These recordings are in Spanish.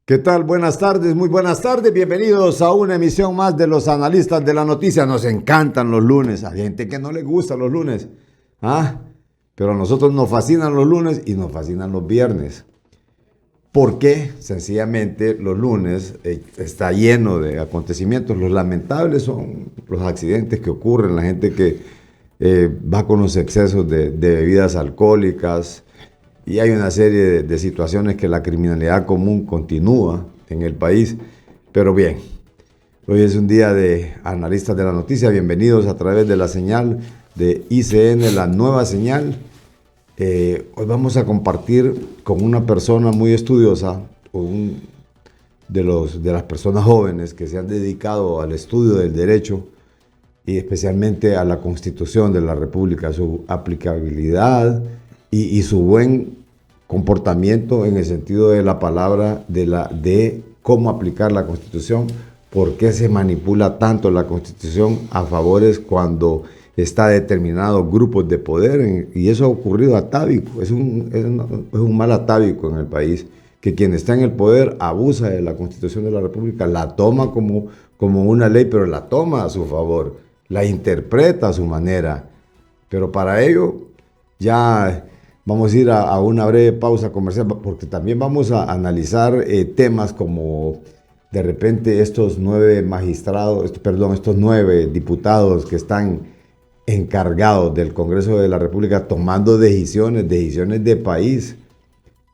¿Qué tal? Buenas tardes, muy buenas tardes. Bienvenidos a una emisión más de los analistas de la noticia. Nos encantan los lunes. Hay gente que no le gustan los lunes. Pero a nosotros nos fascinan los lunes y nos fascinan los viernes. ¿Por qué? Sencillamente los lunes está lleno de acontecimientos. Los lamentables son los accidentes que ocurren, la gente que va con los excesos de bebidas alcohólicas. Y hay una serie de situaciones que la criminalidad común continúa en el país. Pero bien, hoy es un día de analistas de la noticia. Bienvenidos a través de la señal de ICN, la nueva señal. Hoy vamos a compartir con una persona muy estudiosa, de las personas jóvenes que se han dedicado al estudio del derecho y especialmente a la Constitución de la República, su aplicabilidad y su buen comportamiento en el sentido de la palabra de cómo aplicar la Constitución, por qué se manipula tanto la Constitución a favores cuando está determinados grupos de poder, y eso ha ocurrido atávico, es un mal atávico en el país, que quien está en el poder abusa de la Constitución de la República, la toma como una ley, pero la toma a su favor, la interpreta a su manera, pero para ello ya vamos a ir a una breve pausa comercial, porque también vamos a analizar temas como de repente estos 9 diputados que están encargados del Congreso de la República tomando decisiones de país,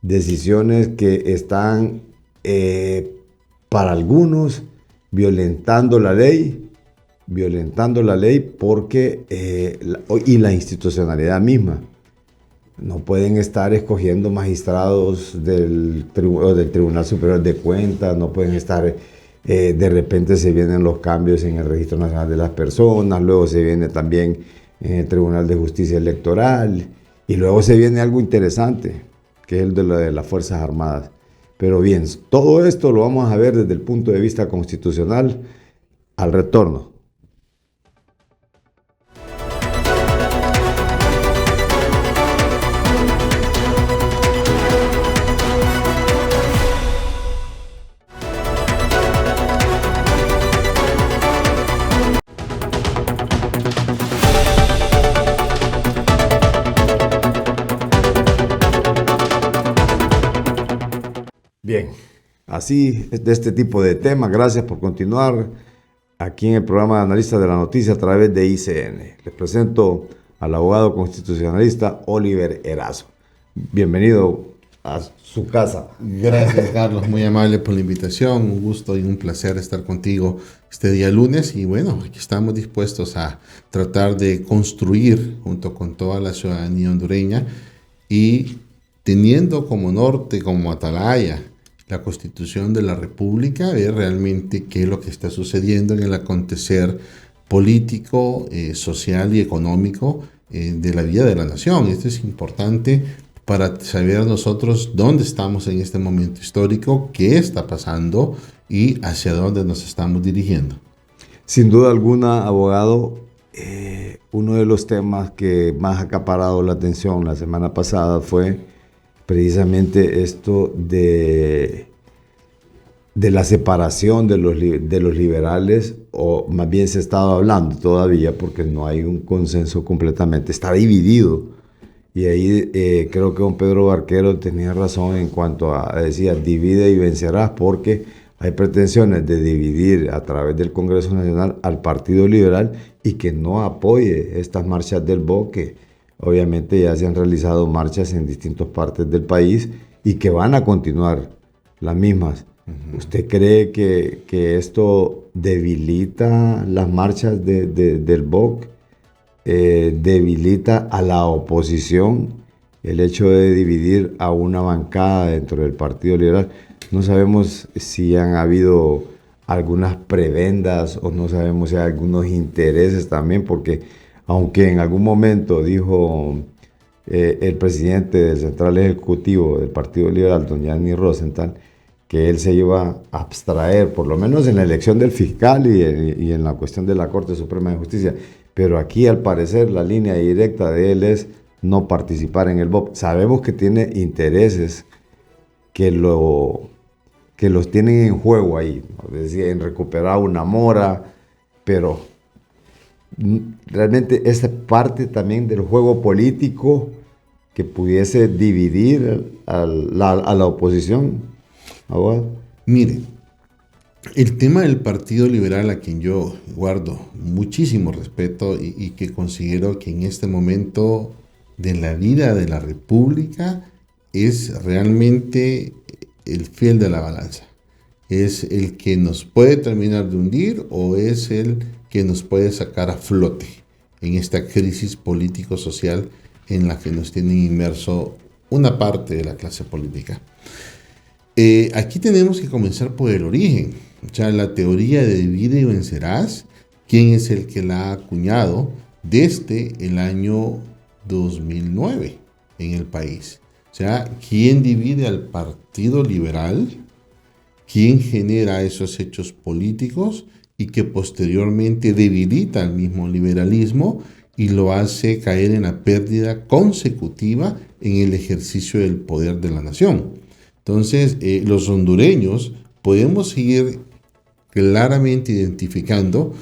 decisiones que están para algunos violentando la ley porque y la institucionalidad misma. No pueden estar escogiendo magistrados del Tribunal Superior de Cuentas, no pueden estar, de repente se vienen los cambios en el Registro Nacional de las Personas, luego se viene también en el Tribunal de Justicia Electoral, y luego se viene algo interesante, que es el de las Fuerzas Armadas. Pero bien, todo esto lo vamos a ver desde el punto de vista constitucional al retorno. Bien, así de este tipo de temas. Gracias por continuar aquí en el programa de Analistas de la Noticia a través de ICN. Les presento al abogado constitucionalista Oliver Erazo. Bienvenido a su casa. Gracias, Carlos, muy amable por la invitación. Un gusto y un placer estar contigo este día lunes. Y bueno, aquí estamos dispuestos a tratar de construir junto con toda la ciudadanía hondureña y teniendo como norte, como atalaya, la Constitución de la República, ver realmente qué es lo que está sucediendo en el acontecer político, social y económico de la vida de la nación. Esto es importante para saber nosotros dónde estamos en este momento histórico, qué está pasando y hacia dónde nos estamos dirigiendo. Sin duda alguna, abogado, uno de los temas que más ha acaparado la atención la semana pasada fue precisamente esto de la separación de los liberales, o más bien se ha estado hablando todavía porque no hay un consenso completamente, está dividido. Y ahí creo que don Pedro Barquero tenía razón en cuanto decía, divide y vencerás, porque hay pretensiones de dividir a través del Congreso Nacional al Partido Liberal y que no apoye estas marchas del BOC, que obviamente ya se han realizado marchas en distintas partes del país y que van a continuar las mismas. Uh-huh. ¿Usted cree que esto debilita las marchas del BOC? ¿Debilita a la oposición el hecho de dividir a una bancada dentro del Partido Liberal? No sabemos si han habido algunas prebendas o no sabemos si hay algunos intereses también, porque aunque en algún momento dijo el presidente del Central Ejecutivo del Partido Liberal, don Gianni Rosenthal, que él se iba a abstraer, por lo menos en la elección del fiscal y en la cuestión de la Corte Suprema de Justicia. Pero aquí, al parecer, la línea directa de él es no participar en el BOP. Sabemos que tiene intereses que que los tienen en juego ahí, ¿no? Decía, en recuperar una mora, pero realmente esa parte también del juego político que pudiese dividir a la oposición. ¿Abogado? Mire, el tema del Partido Liberal, a quien yo guardo muchísimo respeto y que considero que en este momento de la vida de la República es realmente el fiel de la balanza. ¿Es el que nos puede terminar de hundir o es el que nos puede sacar a flote en esta crisis político-social en la que nos tiene inmerso una parte de la clase política? Aquí tenemos que comenzar por el origen. O sea, la teoría de divide y vencerás, ¿quién es el que la ha acuñado desde el año 2009 en el país? O sea, ¿quién divide al Partido Liberal? ¿Quién genera esos hechos políticos y que posteriormente debilita al mismo liberalismo y lo hace caer en la pérdida consecutiva en el ejercicio del poder de la nación? Entonces, los hondureños podemos seguir claramente identificando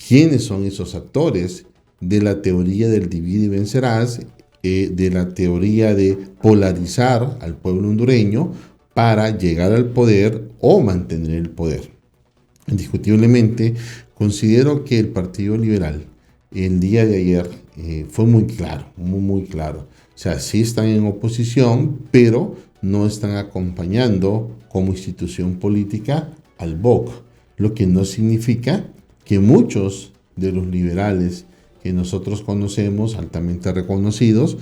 quiénes son esos actores de la teoría del divide y vencerás, de la teoría de polarizar al pueblo hondureño para llegar al poder o mantener el poder. Indiscutiblemente, considero que el Partido Liberal el día de ayer fue muy claro, muy claro. O sea, sí están en oposición, pero no están acompañando como institución política al BOC, lo que no significa que muchos de los liberales que nosotros conocemos, altamente reconocidos,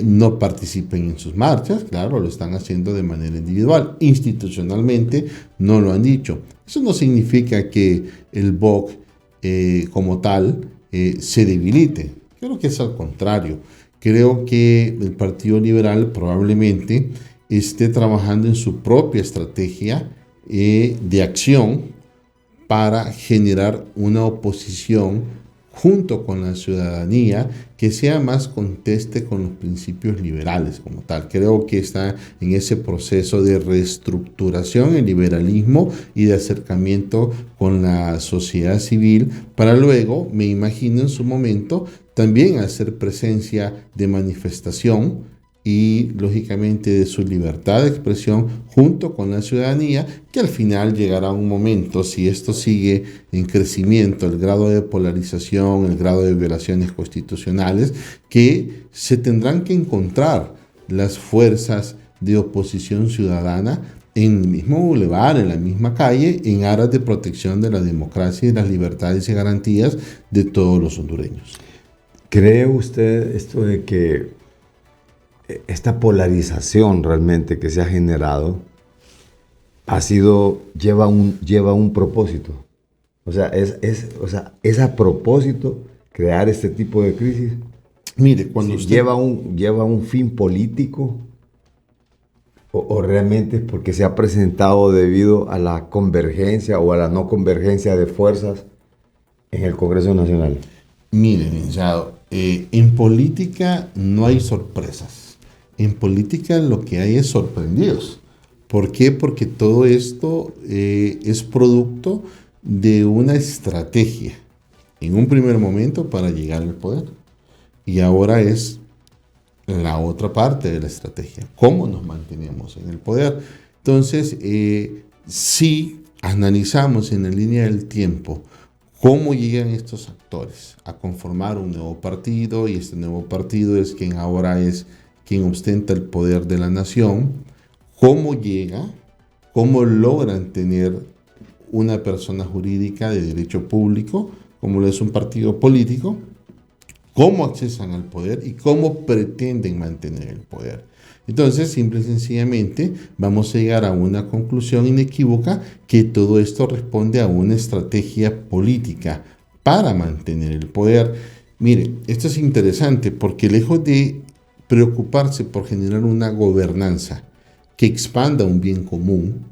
no participen en sus marchas. Claro, lo están haciendo de manera individual. Institucionalmente no lo han dicho. Eso no significa que el BOC como tal se debilite. Creo que es al contrario. Creo que el Partido Liberal probablemente esté trabajando en su propia estrategia de acción para generar una oposición junto con la ciudadanía que sea más conteste con los principios liberales como tal. Creo que está en ese proceso de reestructuración el liberalismo y de acercamiento con la sociedad civil para luego, me imagino en su momento, también hacer presencia de manifestación y lógicamente de su libertad de expresión junto con la ciudadanía, que al final llegará un momento, si esto sigue en crecimiento, el grado de polarización, el grado de violaciones constitucionales, que se tendrán que encontrar las fuerzas de oposición ciudadana en el mismo bulevar, en la misma calle, en aras de protección de la democracia y las libertades y garantías de todos los hondureños. ¿Cree usted esto de que esta polarización realmente que se ha generado lleva un propósito? O sea, es a propósito crear este tipo de crisis. Mire, cuando Si usted lleva un fin político o realmente es porque se ha presentado debido a la convergencia o a la no convergencia de fuerzas en el Congreso Nacional. Mire, licenciado, en política no hay sorpresas. En política lo que hay es sorprendidos. ¿Por qué? Porque todo esto es producto de una estrategia en un primer momento para llegar al poder. Y ahora es la otra parte de la estrategia. ¿Cómo nos mantenemos en el poder? Entonces, si analizamos en la línea del tiempo cómo llegan estos actores a conformar un nuevo partido, y este nuevo partido es quien ahora es quien ostenta el poder de la nación, cómo llega, cómo logran tener una persona jurídica de derecho público, como lo es un partido político, cómo accesan al poder y cómo pretenden mantener el poder. Entonces, simple y sencillamente, vamos a llegar a una conclusión inequívoca que todo esto responde a una estrategia política para mantener el poder. Mire, esto es interesante porque lejos de preocuparse por generar una gobernanza que expanda un bien común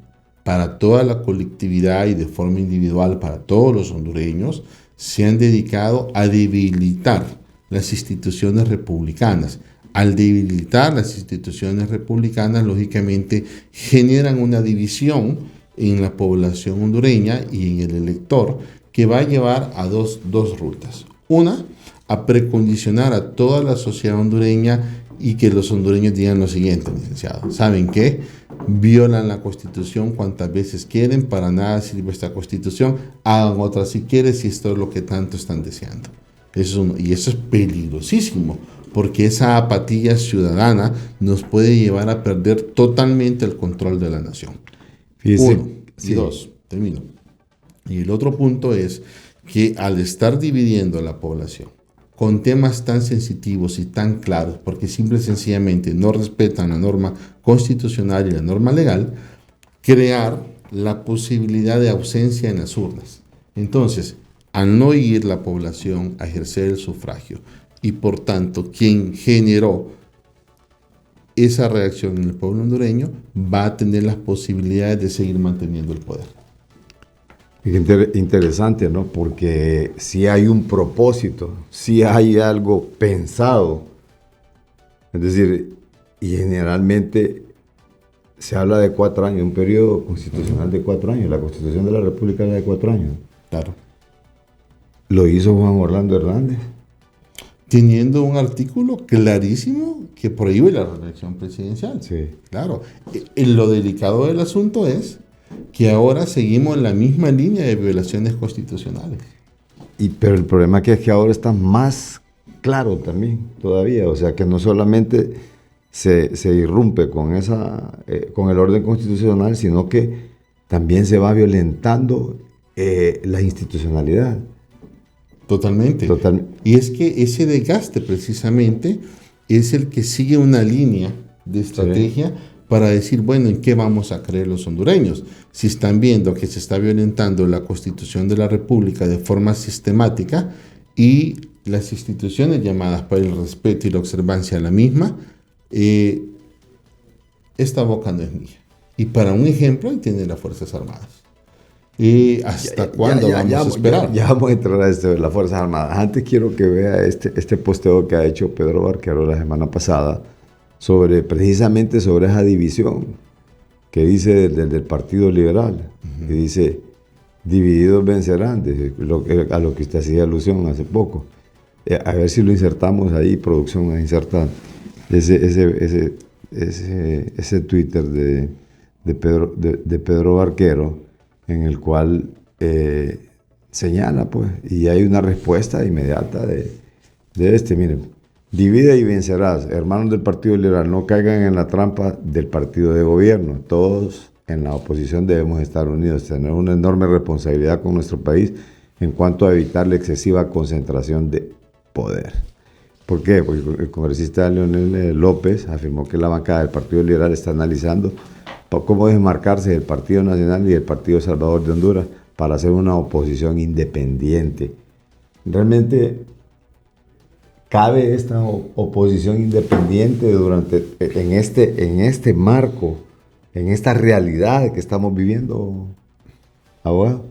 para toda la colectividad y de forma individual para todos los hondureños, se han dedicado a debilitar las instituciones republicanas. Al debilitar las instituciones republicanas, lógicamente, generan una división en la población hondureña y en el elector, que va a llevar a dos rutas. Una, a precondicionar a toda la sociedad hondureña y que los hondureños digan lo siguiente, licenciado. ¿Saben qué? Violan la Constitución cuantas veces quieren, para nada sirve esta Constitución, hagan otra si quieren, si esto es lo que tanto están deseando. Y eso es peligrosísimo, porque esa apatía ciudadana nos puede llevar a perder totalmente el control de la nación. Fíjese, Uno. Y dos, termino. Y el otro punto es que al estar dividiendo a la población con temas tan sensitivos y tan claros, porque simple y sencillamente no respetan la norma constitucional y la norma legal, crear la posibilidad de ausencia en las urnas. Entonces, al no ir la población a ejercer el sufragio, y por tanto quien generó esa reacción en el pueblo hondureño va a tener las posibilidades de seguir manteniendo el poder. Interesante, ¿no? Porque si hay un propósito, si hay algo pensado. Es decir, y generalmente se habla de 4 años, un periodo constitucional de 4 años. La Constitución de la República era de 4 años. Claro. Lo hizo Juan Orlando Hernández. Teniendo un artículo clarísimo que prohíbe la reelección presidencial. Sí. Claro. Lo delicado del asunto es que ahora seguimos en la misma línea de violaciones constitucionales. Pero el problema es que ahora está más claro también, todavía. O sea, que no solamente se irrumpe con el orden constitucional, sino que también se va violentando la institucionalidad. Totalmente. Y es que ese desgaste precisamente es el que sigue una línea de estrategia, sí, para decir, bueno, ¿en qué vamos a creer los hondureños? Si están viendo que se está violentando la Constitución de la República de forma sistemática y las instituciones llamadas para el respeto y la observancia a la misma, esta boca no es mía. Y para un ejemplo, ahí tienen las Fuerzas Armadas. ¿Y hasta cuándo vamos a esperar? Ya vamos a entrar a esto de las Fuerzas Armadas. Antes quiero que vea este posteo que ha hecho Pedro Barquero la semana pasada, precisamente sobre esa división que dice del Partido Liberal, que dice, divididos vencerán, a lo que usted hacía alusión hace poco. A ver si lo insertamos ahí, producción, a insertar ese Twitter de Pedro Barquero, en el cual señala, pues, y hay una respuesta inmediata de miren, divide y vencerás, hermanos del Partido Liberal, no caigan en la trampa del partido de gobierno. Todos en la oposición debemos estar unidos, tener una enorme responsabilidad con nuestro país en cuanto a evitar la excesiva concentración de poder. ¿Por qué? Porque el congresista Leonel López afirmó que la bancada del Partido Liberal está analizando cómo desmarcarse del Partido Nacional y del Partido Salvador de Honduras para hacer una oposición independiente. Realmente ¿cabe esta oposición independiente en este marco, en esta realidad que estamos viviendo, abogado?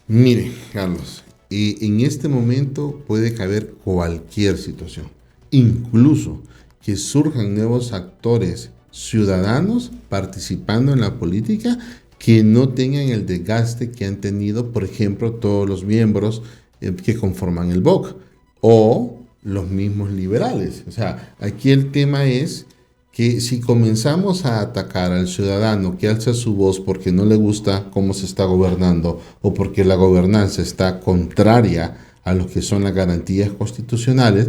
Mire, Carlos, en este momento puede caber cualquier situación, incluso que surjan nuevos actores ciudadanos participando en la política que no tengan el desgaste que han tenido, por ejemplo, todos los miembros que conforman el BOC o los mismos liberales. O sea, aquí el tema es que si comenzamos a atacar al ciudadano que alza su voz porque no le gusta cómo se está gobernando o porque la gobernanza está contraria a lo que son las garantías constitucionales,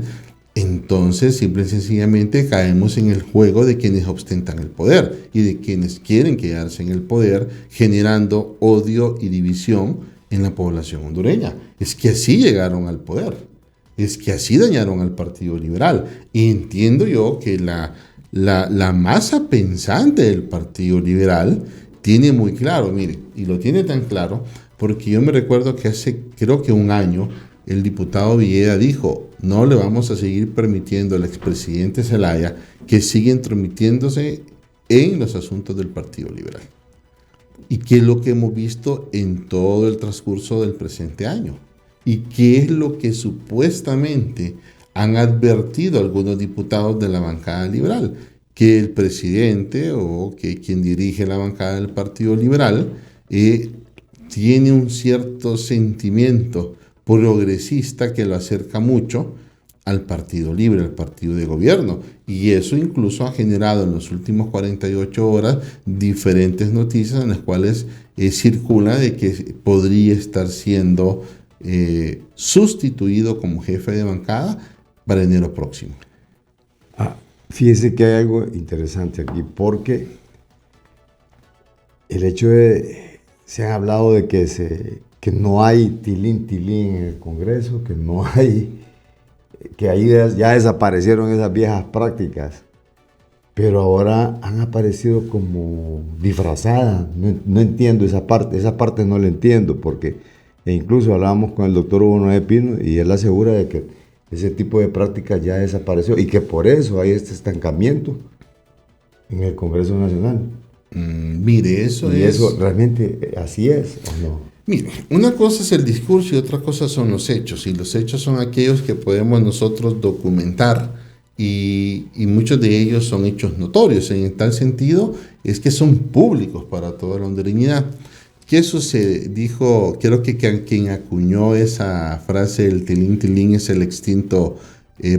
entonces simple y sencillamente caemos en el juego de quienes ostentan el poder y de quienes quieren quedarse en el poder, generando odio y división en la población hondureña. Es que así llegaron al poder. Es que así dañaron al Partido Liberal. Y entiendo yo que la masa pensante del Partido Liberal tiene muy claro, mire, y lo tiene tan claro, porque yo me recuerdo que hace, creo que un año, el diputado Villeda dijo, no le vamos a seguir permitiendo al expresidente Zelaya que siga intrometiéndose en los asuntos del Partido Liberal. ¿Y qué es lo que hemos visto en todo el transcurso del presente año? ¿Y qué es lo que supuestamente han advertido algunos diputados de la bancada liberal? que el presidente o que quien dirige la bancada del Partido Liberal tiene un cierto sentimiento progresista que lo acerca mucho al Partido Libre, al partido de gobierno. Y eso incluso ha generado en los últimos 48 horas diferentes noticias en las cuales circula de que podría estar siendo sustituido como jefe de bancada para enero próximo. Fíjese que hay algo interesante aquí, porque el hecho de, se ha hablado de que no hay tilín en el Congreso, que no hay, que ahí ya desaparecieron esas viejas prácticas, pero ahora han aparecido como disfrazadas. No entiendo esa parte no la entiendo, porque incluso hablábamos con el doctor Hugo Noé Pino y él asegura de que ese tipo de prácticas ya desapareció y que por eso hay este estancamiento en el Congreso Nacional. Mire, eso realmente así es, ¿o no? Mire, una cosa es el discurso y otra cosa son los hechos. Y los hechos son aquellos que podemos nosotros documentar y muchos de ellos son hechos notorios. En tal sentido es que son públicos para toda la hondureñidad. Que eso se dijo, creo que quien acuñó esa frase, el tilín, es el extinto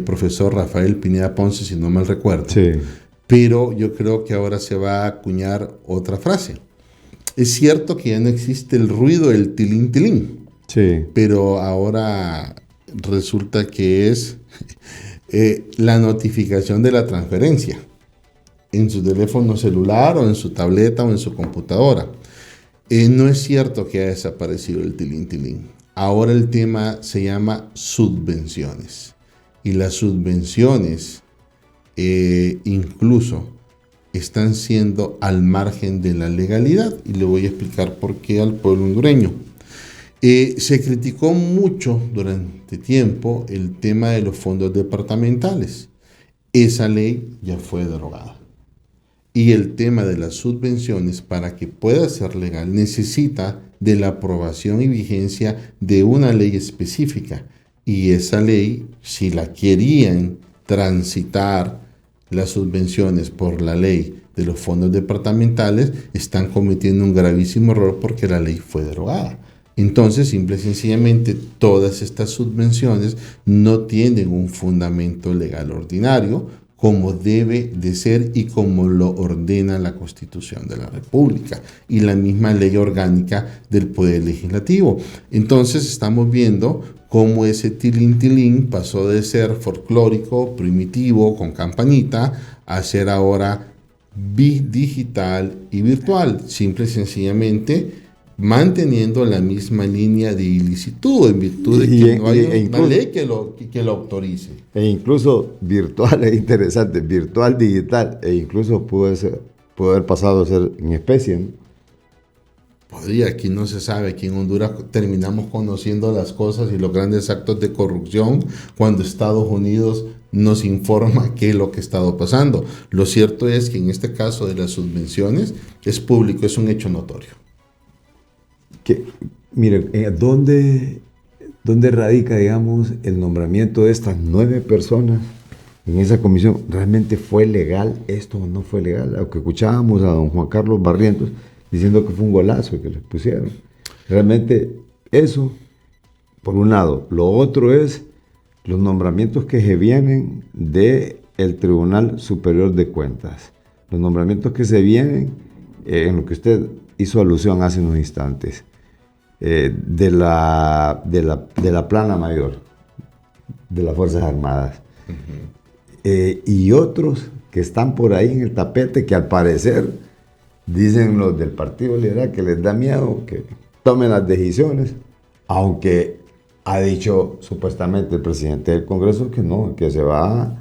profesor Rafael Pineda Ponce, si no mal recuerdo. Sí. Pero yo creo que ahora se va a acuñar otra frase. Es cierto que ya no existe el ruido del tilín, sí, pero ahora resulta que es la notificación de la transferencia en su teléfono celular o en su tableta o en su computadora. No es cierto que haya desaparecido el tilín. Ahora el tema se llama subvenciones. Y las subvenciones incluso están siendo al margen de la legalidad. Y le voy a explicar por qué al pueblo hondureño. Se criticó mucho durante tiempo el tema de los fondos departamentales. Esa ley ya fue derogada. Y el tema de las subvenciones, para que pueda ser legal, necesita de la aprobación y vigencia de una ley específica. Y esa ley, si la querían transitar las subvenciones por la ley de los fondos departamentales, están cometiendo un gravísimo error porque la ley fue derogada. Entonces, simple y sencillamente, todas estas subvenciones no tienen un fundamento legal ordinario, como debe de ser y como lo ordena la Constitución de la República y la misma ley orgánica del Poder Legislativo. Entonces estamos viendo cómo ese tilín pasó de ser folclórico, primitivo, con campanita, a ser ahora digital y virtual, simple y sencillamente manteniendo la misma línea de ilicitud en virtud de que no hay una ley que lo autorice. E incluso virtual, es interesante, virtual, digital, e incluso pudo haber pasado a ser en especie, ¿no? Podría, aquí no se sabe, aquí en Honduras terminamos conociendo las cosas y los grandes actos de corrupción cuando Estados Unidos nos informa qué es lo que ha estado pasando. Lo cierto es que en este caso de las subvenciones es público, es un hecho notorio. Mire, ¿dónde radica, digamos, el nombramiento de estas 9 personas en esa comisión? ¿Realmente fue legal esto o no fue legal? Aunque escuchábamos a don Juan Carlos Barrientos diciendo que fue un golazo que les pusieron. Realmente eso, por un lado. Lo otro es los nombramientos que se vienen del Tribunal Superior de Cuentas. Los nombramientos que se vienen, en lo que usted hizo alusión hace unos instantes. De la plana mayor de las Fuerzas Armadas. Y otros que están por ahí en el tapete que al parecer dicen los del Partido Liberal que les da miedo que tomen las decisiones, aunque ha dicho supuestamente el presidente del Congreso que no, que va a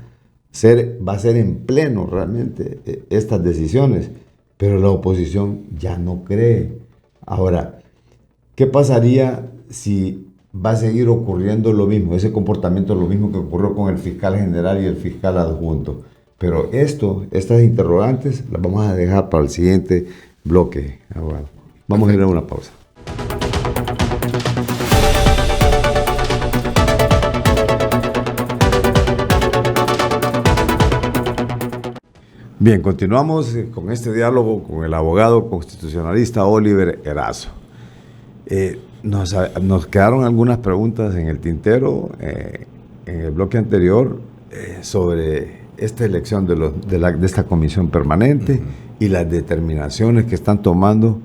ser en pleno realmente estas decisiones, pero la oposición ya no cree. Ahora, ¿qué pasaría si va a seguir ocurriendo lo mismo, ese comportamiento, lo mismo que ocurrió con el fiscal general y el fiscal adjunto? Pero estas interrogantes las vamos a dejar para el siguiente bloque. Bueno, vamos a ir a una pausa. Bien, continuamos con este diálogo con el abogado constitucionalista Oliver Erazo. Nos quedaron algunas preguntas en el tintero en el bloque anterior sobre esta elección de esta comisión permanente y las determinaciones que están tomando,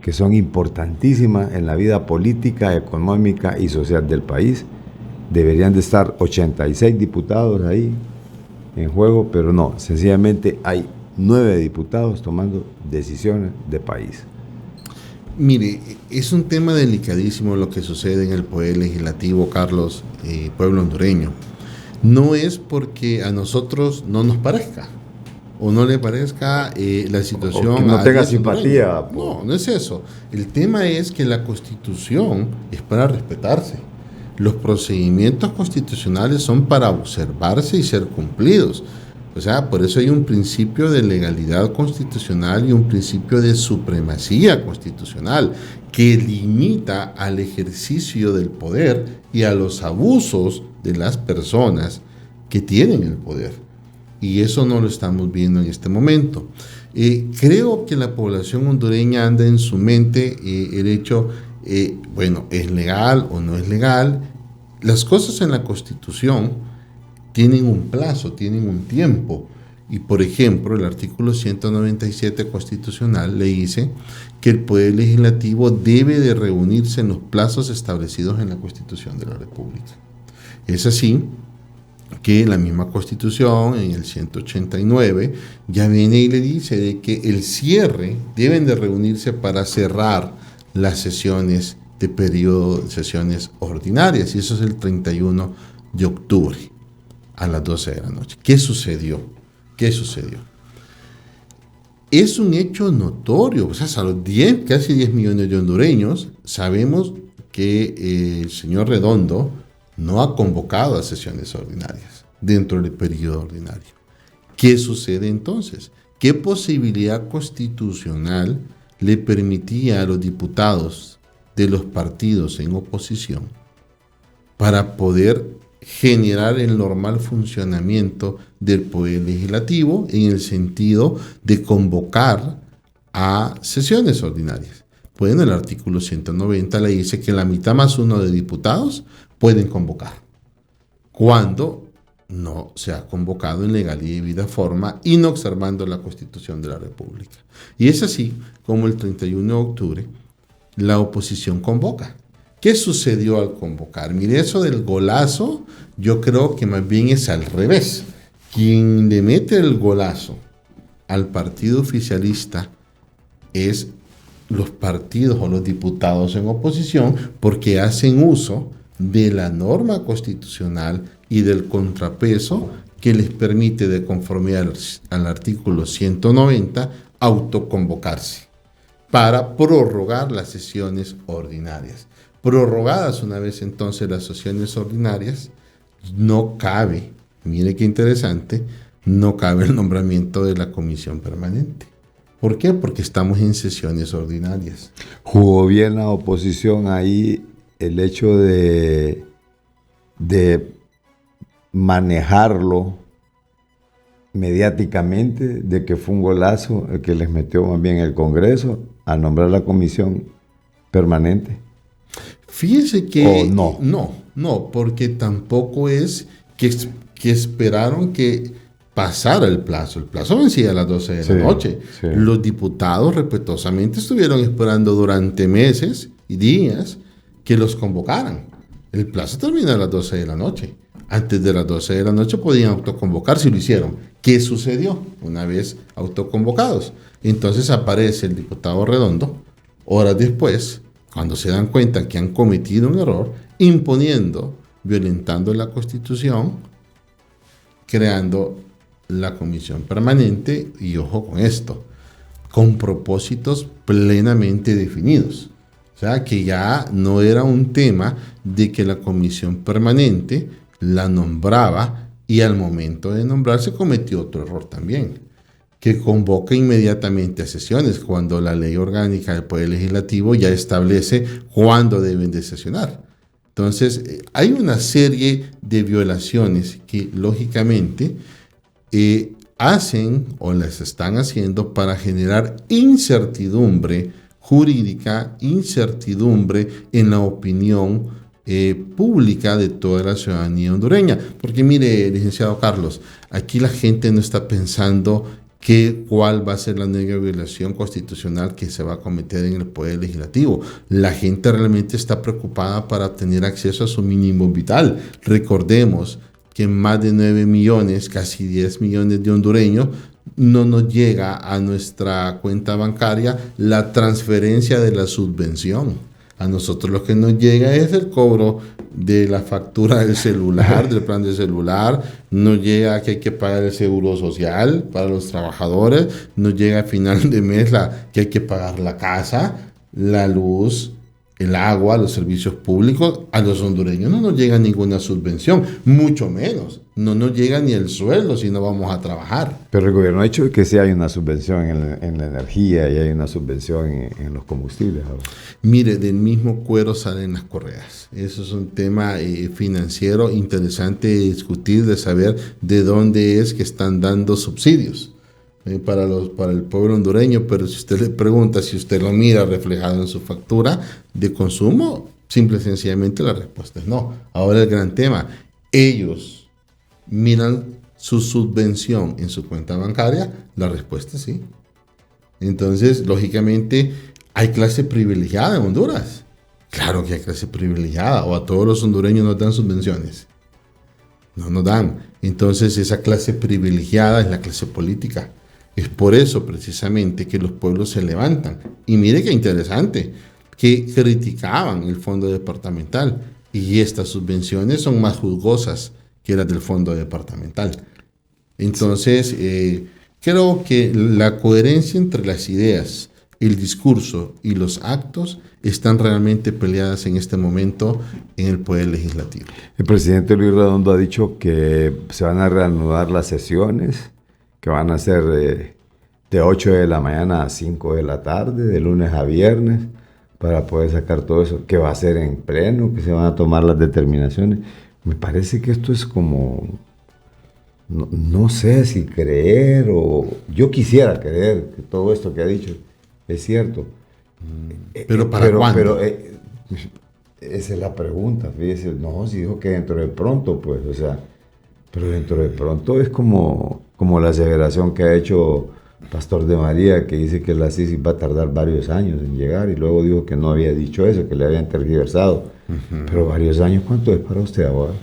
que son importantísimas en la vida política, económica y social del país. Deberían de estar 86 diputados ahí en juego, pero no, sencillamente hay 9 diputados tomando decisiones de país. Mire, es un tema delicadísimo lo que sucede en el Poder Legislativo, Carlos, pueblo hondureño. No es porque a nosotros no nos parezca o no le parezca la situación. O que no tenga simpatía. No, no es eso. El tema es que la Constitución es para respetarse. Los procedimientos constitucionales son para observarse y ser cumplidos. O sea, por eso hay un principio de legalidad constitucional y un principio de supremacía constitucional que limita al ejercicio del poder y a los abusos de las personas que tienen el poder. Y eso no lo estamos viendo en este momento. Creo que la población hondureña anda en su mente el hecho, bueno, ¿es legal o no es legal? Las cosas en la Constitución tienen un plazo, tienen un tiempo. Y, por ejemplo, el artículo 197 constitucional le dice que el Poder Legislativo debe de reunirse en los plazos establecidos en la Constitución de la República. Es así que la misma Constitución, en el 189, ya viene y le dice de que el cierre deben de reunirse para cerrar las sesiones de periodo de sesiones ordinarias, y eso es el 31 de octubre a las 12 de la noche. ¿Qué sucedió? Es un hecho notorio, o sea, a los casi 10 millones de hondureños sabemos que el señor Redondo no ha convocado a sesiones ordinarias dentro del periodo ordinario. ¿Qué sucede entonces? ¿Qué posibilidad constitucional le permitía a los diputados de los partidos en oposición para poder generar el normal funcionamiento del Poder Legislativo en el sentido de convocar a sesiones ordinarias? Pues en el artículo 190 le dice que la mitad más uno de diputados pueden convocar, cuando no se ha convocado en legal y debida forma y no observando la Constitución de la República. Y es así como el 31 de octubre la oposición convoca. ¿Qué sucedió al convocar? Mire, eso del golazo, yo creo que más bien es al revés. Quien le mete el golazo al partido oficialista es los partidos o los diputados en oposición, porque hacen uso de la norma constitucional y del contrapeso que les permite, de conformidad al artículo 190, autoconvocarse para prorrogar las sesiones ordinarias. Prorrogadas una vez entonces las sesiones ordinarias, no cabe, mire qué interesante, no cabe el nombramiento de la comisión permanente. ¿Por qué? Porque estamos en sesiones ordinarias. Jugó bien la oposición ahí el hecho de manejarlo mediáticamente, de que fue un golazo el que les metió más bien el Congreso a nombrar la comisión permanente. Fíjese que no, porque tampoco es que esperaron que pasara el plazo. El plazo vencía a las 12 de la noche. Sí. Los diputados respetuosamente estuvieron esperando durante meses y días que los convocaran. El plazo termina a las 12 de la noche. Antes de las 12 de la noche podían autoconvocar si lo hicieron. ¿Qué sucedió una vez autoconvocados? Entonces aparece el diputado Redondo, horas después, cuando se dan cuenta que han cometido un error, violentando la Constitución, creando la comisión permanente, y ojo con esto, con propósitos plenamente definidos. O sea, que ya no era un tema de que la comisión permanente la nombraba y al momento de nombrarse cometió otro error también, que convoca inmediatamente a sesiones cuando la ley orgánica del Poder Legislativo ya establece cuándo deben de sesionar. Entonces, hay una serie de violaciones que lógicamente hacen o las están haciendo para generar incertidumbre jurídica, incertidumbre en la opinión pública de toda la ciudadanía hondureña. Porque mire, licenciado Carlos, aquí la gente no está pensando cuál va a ser la nueva violación constitucional que se va a cometer en el Poder Legislativo. La gente realmente está preocupada para tener acceso a su mínimo vital. Recordemos que más de 9 millones, casi 10 millones de hondureños, no nos llega a nuestra cuenta bancaria la transferencia de la subvención. A nosotros lo que nos llega es el cobro de la factura del celular, del plan de celular, nos llega que hay que pagar el seguro social para los trabajadores, nos llega a final de mes que hay que pagar la casa, la luz, el agua, los servicios públicos. A los hondureños no nos llega ninguna subvención, mucho menos. No nos llega ni el sueldo si no vamos a trabajar. Pero el gobierno ha dicho que sí hay una subvención en la energía y hay una subvención en los combustibles. ¿No? Mire, del mismo cuero salen las correas. Eso es un tema financiero interesante de discutir, de saber de dónde es que están dando subsidios para el pueblo hondureño. Pero si usted le pregunta, si usted lo mira reflejado en su factura de consumo, simple y sencillamente la respuesta es no. Ahora el gran tema, ellos miran su subvención en su cuenta bancaria, la respuesta es sí. Entonces, lógicamente, ¿hay clase privilegiada en Honduras? Claro que hay clase privilegiada, o a todos los hondureños nos dan subvenciones. No nos dan. Entonces, esa clase privilegiada es la clase política. Es por eso, precisamente, que los pueblos se levantan. Y mire qué interesante, que criticaban el fondo departamental, y estas subvenciones son más juzgosas que las del fondo departamental. Entonces, creo que la coherencia entre las ideas, el discurso y los actos están realmente peleadas en este momento en el Poder Legislativo. El presidente Luis Redondo ha dicho que se van a reanudar las sesiones, que van a ser de 8 de la mañana a 5 de la tarde, de lunes a viernes, para poder sacar todo eso, que va a ser en pleno, que se van a tomar las determinaciones. Me parece que esto es como, no sé si creer o yo quisiera creer que todo esto que ha dicho es cierto. ¿Pero para cuándo? Pero esa es la pregunta, fíjese. No, si dijo que dentro de pronto, pues, o sea, pero dentro de pronto es como la aseveración que ha hecho Pastor de María, que dice que la CICI va a tardar varios años en llegar, y luego dijo que no había dicho eso, que le habían tergiversado. Pero varios años, ¿cuánto es para usted ahora?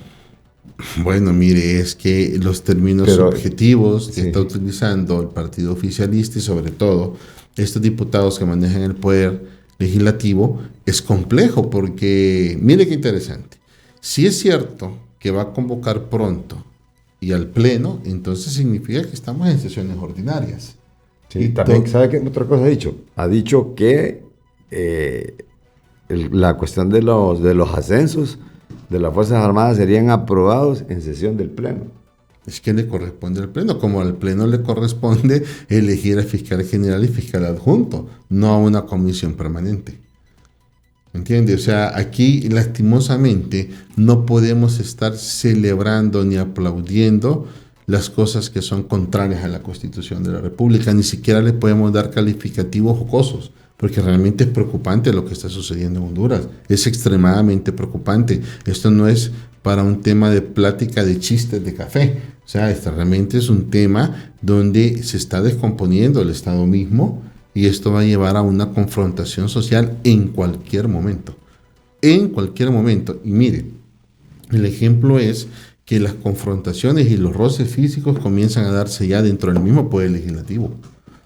Bueno, mire, es que los términos subjetivos que está utilizando el partido oficialista y sobre todo estos diputados que manejan el poder legislativo es complejo porque, mire qué interesante, si es cierto que va a convocar pronto y al pleno, entonces significa que estamos en sesiones ordinarias. Sí, y también, ¿sabe qué otra cosa ha dicho? Ha dicho que la cuestión de los ascensos de las Fuerzas Armadas serían aprobados en sesión del Pleno. Es que le corresponde al Pleno, como al Pleno le corresponde elegir a fiscal general y fiscal adjunto, no a una comisión permanente. ¿Entiende? O sea, aquí lastimosamente no podemos estar celebrando ni aplaudiendo las cosas que son contrarias a la Constitución de la República, ni siquiera le podemos dar calificativos jocosos, porque realmente es preocupante lo que está sucediendo en Honduras, es extremadamente preocupante. Esto no es para un tema de plática de chistes de café, o sea, esto realmente es un tema donde se está descomponiendo el Estado mismo y esto va a llevar a una confrontación social en cualquier momento, y mire, el ejemplo es que las confrontaciones y los roces físicos comienzan a darse ya dentro del mismo Poder Legislativo.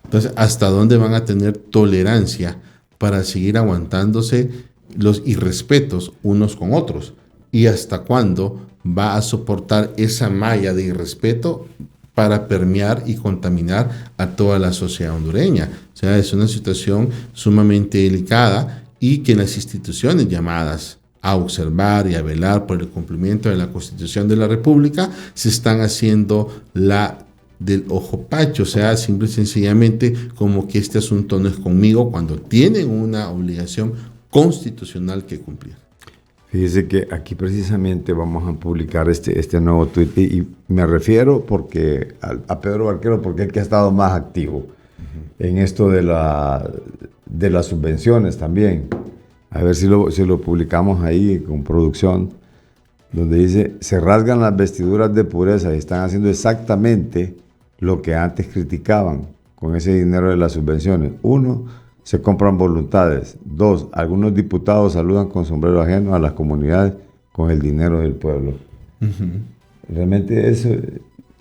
Entonces, ¿hasta dónde van a tener tolerancia para seguir aguantándose los irrespetos unos con otros? ¿Y hasta cuándo va a soportar esa malla de irrespeto para permear y contaminar a toda la sociedad hondureña? O sea, es una situación sumamente delicada y que las instituciones llamadas a observar y a velar por el cumplimiento de la Constitución de la República se están haciendo del ojo pacho, o sea, simple y sencillamente como que este asunto no es conmigo, cuando tienen una obligación constitucional que cumplir. Fíjese que aquí precisamente vamos a publicar este nuevo tuit y me refiero a Pedro Barquero porque es el que ha estado más activo en esto de las subvenciones también. A ver si lo publicamos ahí con producción, donde dice: se rasgan las vestiduras de pureza y están haciendo exactamente lo que antes criticaban con ese dinero de las subvenciones. 1, se compran voluntades. 2, algunos diputados saludan con sombrero ajeno a las comunidades con el dinero del pueblo. Realmente eso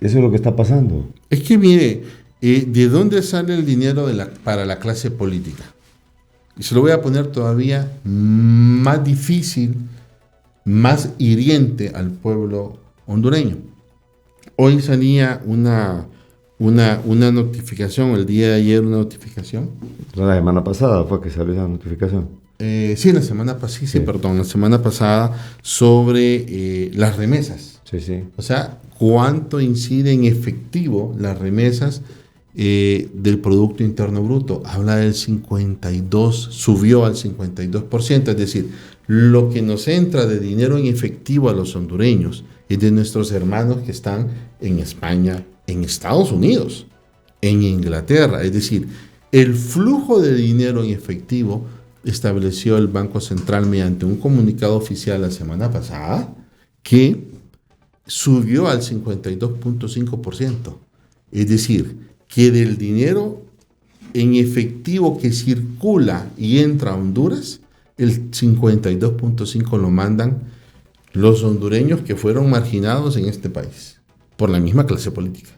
es lo que está pasando. Es que mire, ¿de dónde sale el dinero para la clase política? Y se lo voy a poner todavía más difícil, más hiriente al pueblo hondureño. Hoy salía una notificación, el día de ayer una notificación. La semana pasada fue que salió esa notificación. La semana pasada sobre las remesas. Sí. O sea, cuánto incide en efectivo las remesas del Producto Interno Bruto. Habla del 52%, subió al 52%, es decir, lo que nos entra de dinero en efectivo a los hondureños es de nuestros hermanos que están en España, en Estados Unidos, en Inglaterra. Es decir, el flujo de dinero en efectivo estableció el Banco Central mediante un comunicado oficial la semana pasada que subió al 52.5%. Es decir, que del dinero en efectivo que circula y entra a Honduras, el 52.5% lo mandan los hondureños que fueron marginados en este país por la misma clase política.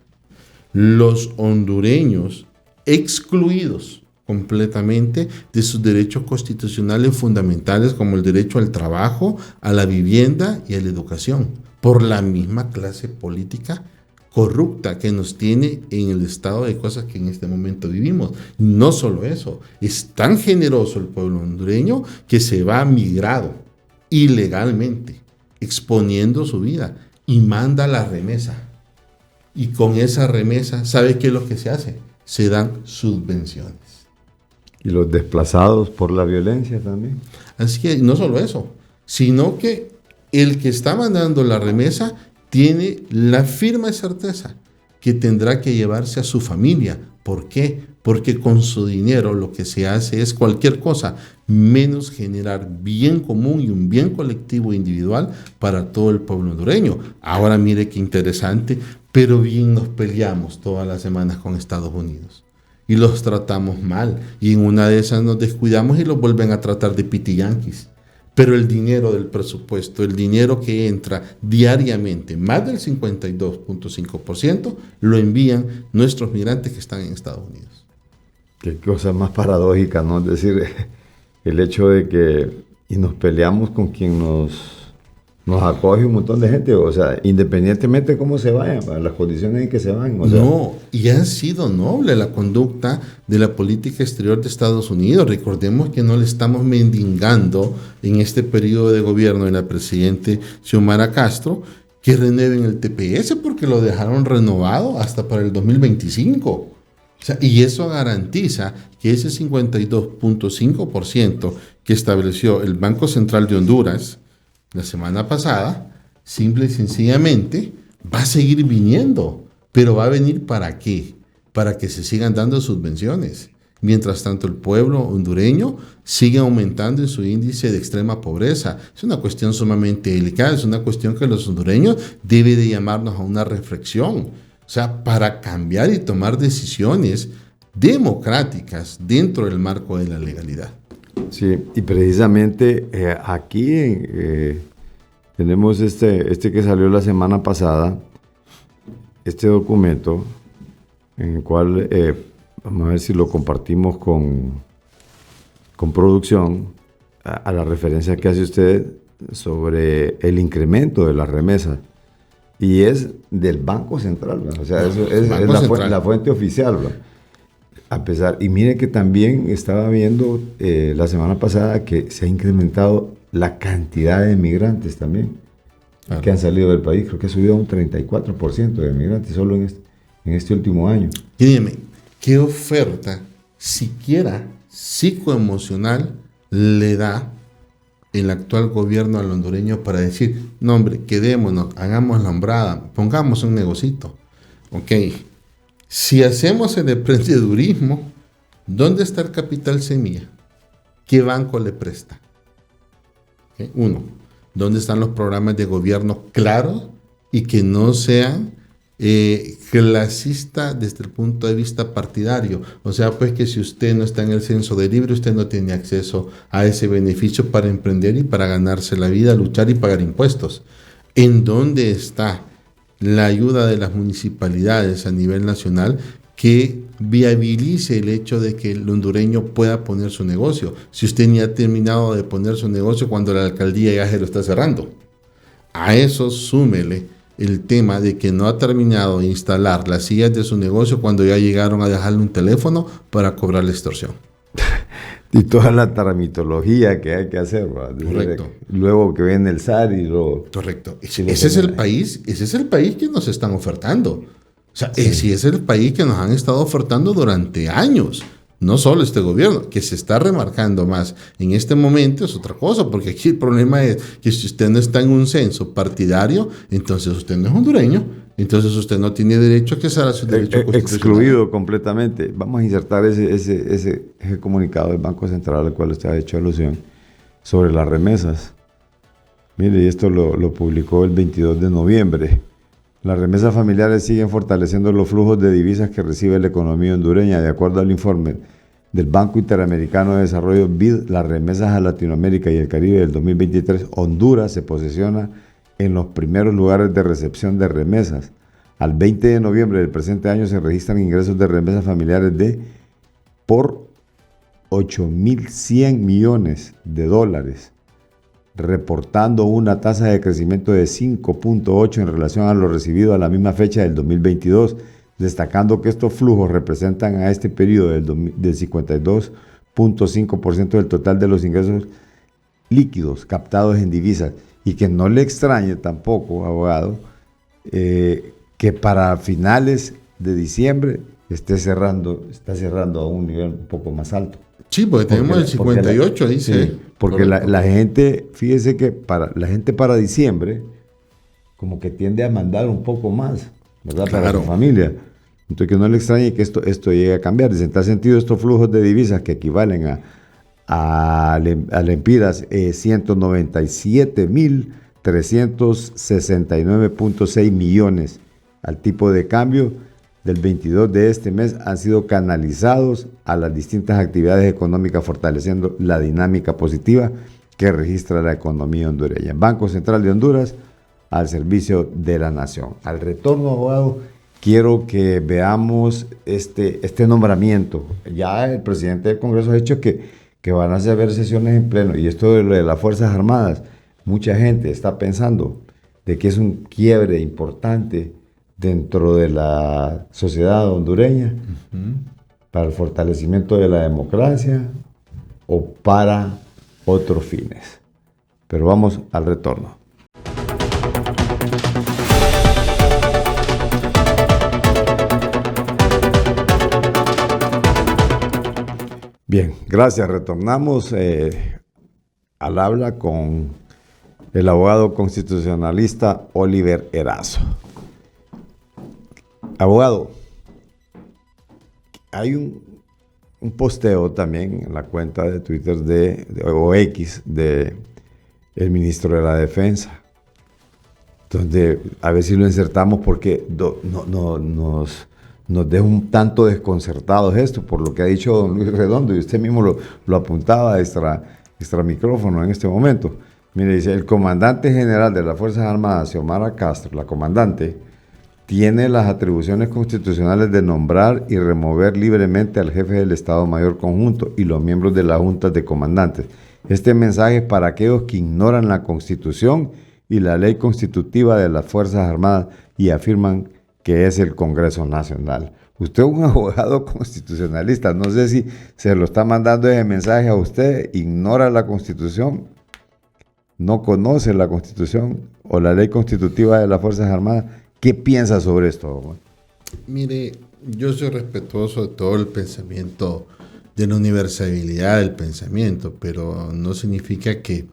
Los hondureños excluidos completamente de sus derechos constitucionales fundamentales como el derecho al trabajo, a la vivienda y a la educación, por la misma clase política corrupta que nos tiene en el estado de cosas que en este momento vivimos. No solo eso, es tan generoso el pueblo hondureño que se va migrado ilegalmente, exponiendo su vida y manda la remesa. Y con esa remesa, ¿sabe qué es lo que se hace? Se dan subvenciones. Y los desplazados por la violencia también. Así que no solo eso, sino que el que está mandando la remesa tiene la firme certeza que tendrá que llevarse a su familia. ¿Por qué? Porque con su dinero lo que se hace es cualquier cosa menos generar bien común y un bien colectivo e individual para todo el pueblo hondureño. Ahora mire qué interesante, pero bien nos peleamos todas las semanas con Estados Unidos y los tratamos mal, y en una de esas nos descuidamos y los vuelven a tratar de pitiyanquis. Pero el dinero del presupuesto, el dinero que entra diariamente, más del 52.5%, lo envían nuestros migrantes que están en Estados Unidos. Qué cosa más paradójica, ¿no? Es decir, el hecho de que y nos peleamos con quien nos acoge un montón de gente, o sea, independientemente de cómo se vayan, para las condiciones en que se van. O sea. No, y ha sido noble la conducta de la política exterior de Estados Unidos. Recordemos que no le estamos mendigando en este periodo de gobierno de la presidente Xiomara Castro que renueven el TPS porque lo dejaron renovado hasta para el 2025. O sea, y eso garantiza que ese 52.5% que estableció el Banco Central de Honduras la semana pasada, simple y sencillamente, va a seguir viniendo. ¿Pero va a venir para qué? Para que se sigan dando subvenciones. Mientras tanto, el pueblo hondureño sigue aumentando en su índice de extrema pobreza. Es una cuestión sumamente delicada, es una cuestión que los hondureños debe de llamarnos a una reflexión. O sea, para cambiar y tomar decisiones democráticas dentro del marco de la legalidad. Sí, y precisamente aquí tenemos este que salió la semana pasada, este documento, en el cual vamos a ver si lo compartimos con producción, a la referencia que hace usted sobre el incremento de las remesas. Y es del Banco Central, ¿verdad? O sea, eso es la fuente oficial, ¿verdad? A pesar, y mire que también estaba viendo la semana pasada que se ha incrementado la cantidad de migrantes también que han salido del país. Creo que ha subido un 34% de migrantes solo en este último año. Y dígame, ¿qué oferta siquiera psicoemocional le da el actual gobierno al hondureño para decir, no hombre, quedémonos, hagamos la hombrada, pongamos un negocito? Ok, si hacemos el emprendedurismo, ¿dónde está el capital semilla? ¿Qué banco le presta? Okay. Uno, ¿dónde están los programas de gobierno claros y que no sean clasistas desde el punto de vista partidario? O sea, pues que si usted no está en el censo de libre, usted no tiene acceso a ese beneficio para emprender y para ganarse la vida, luchar y pagar impuestos. ¿En dónde está la ayuda de las municipalidades a nivel nacional que viabilice el hecho de que el hondureño pueda poner su negocio? Si usted ni ha terminado de poner su negocio cuando la alcaldía ya se lo está cerrando. A eso súmele el tema de que no ha terminado de instalar las sillas de su negocio cuando ya llegaron a dejarle un teléfono para cobrar la extorsión. Y toda la tramitología que hay que hacer, ¿verdad? Correcto. Luego que viene el SAR y lo... Correcto. Ese es el país que nos están ofertando. O sea, sí. Ese es el país que nos han estado ofertando durante años. No solo este gobierno, que se está remarcando más en este momento es otra cosa, porque aquí el problema es que si usted no está en un censo partidario, entonces usted no es hondureño, entonces usted no tiene derecho a acceder a su derecho constitucional. Excluido completamente. Vamos a insertar ese comunicado del Banco Central al cual usted ha hecho alusión sobre las remesas. Mire, y esto lo publicó el 22 de noviembre. Las remesas familiares siguen fortaleciendo los flujos de divisas que recibe la economía hondureña. De acuerdo al informe del Banco Interamericano de Desarrollo, BID, las remesas a Latinoamérica y el Caribe del 2023, Honduras se posiciona en los primeros lugares de recepción de remesas. Al 20 de noviembre del presente año se registran ingresos de remesas familiares por 8.100 millones de dólares, reportando una tasa de crecimiento de 5.8 en relación a lo recibido a la misma fecha del 2022, destacando que estos flujos representan a este periodo del 52.5% del total de los ingresos líquidos captados en divisas, y que no le extrañe tampoco, abogado, que para finales de diciembre está cerrando a un nivel un poco más alto. Sí, porque tenemos el 58 ahí, sí. Porque la gente, fíjese que la gente para diciembre como que tiende a mandar un poco más, ¿verdad? Claro. Para su familia. Entonces que no le extrañe que esto llegue a cambiar. En tal sentido, estos flujos de divisas que equivalen a lempiras 197.369.6 millones al tipo de cambio del 22 de este mes han sido canalizados a las distintas actividades económicas, fortaleciendo la dinámica positiva que registra la economía hondureña. Banco Central de Honduras al servicio de la nación. Al retorno, abogado, quiero que veamos este nombramiento. Ya el presidente del Congreso ha dicho que van a haber sesiones en pleno, y esto de las Fuerzas Armadas, mucha gente está pensando de que es un quiebre importante dentro de la sociedad hondureña, para el fortalecimiento de la democracia o para otros fines. Pero vamos al retorno. Bien, gracias. Retornamos al habla con el abogado constitucionalista Oliver Erazo. Abogado, hay un posteo también en la cuenta de Twitter o X de el ministro de la Defensa, donde a ver si lo insertamos porque nos deja un tanto desconcertados esto por lo que ha dicho don Luis Redondo, y usted mismo lo apuntaba extra micrófono en este momento. Mire, dice: el comandante general de las Fuerzas Armadas, Xiomara Castro, la comandante, tiene las atribuciones constitucionales de nombrar y remover libremente al jefe del Estado Mayor Conjunto y los miembros de las juntas de comandantes. Este mensaje es para aquellos que ignoran la Constitución y la ley constitutiva de las Fuerzas Armadas y afirman que es el Congreso Nacional. Usted es un abogado constitucionalista, no sé si se lo está mandando ese mensaje a usted, ignora la Constitución, no conoce la Constitución o la ley constitutiva de las Fuerzas Armadas. ¿Qué piensa sobre esto? Mire, yo soy respetuoso de todo el pensamiento, de la universalidad del pensamiento, pero no significa que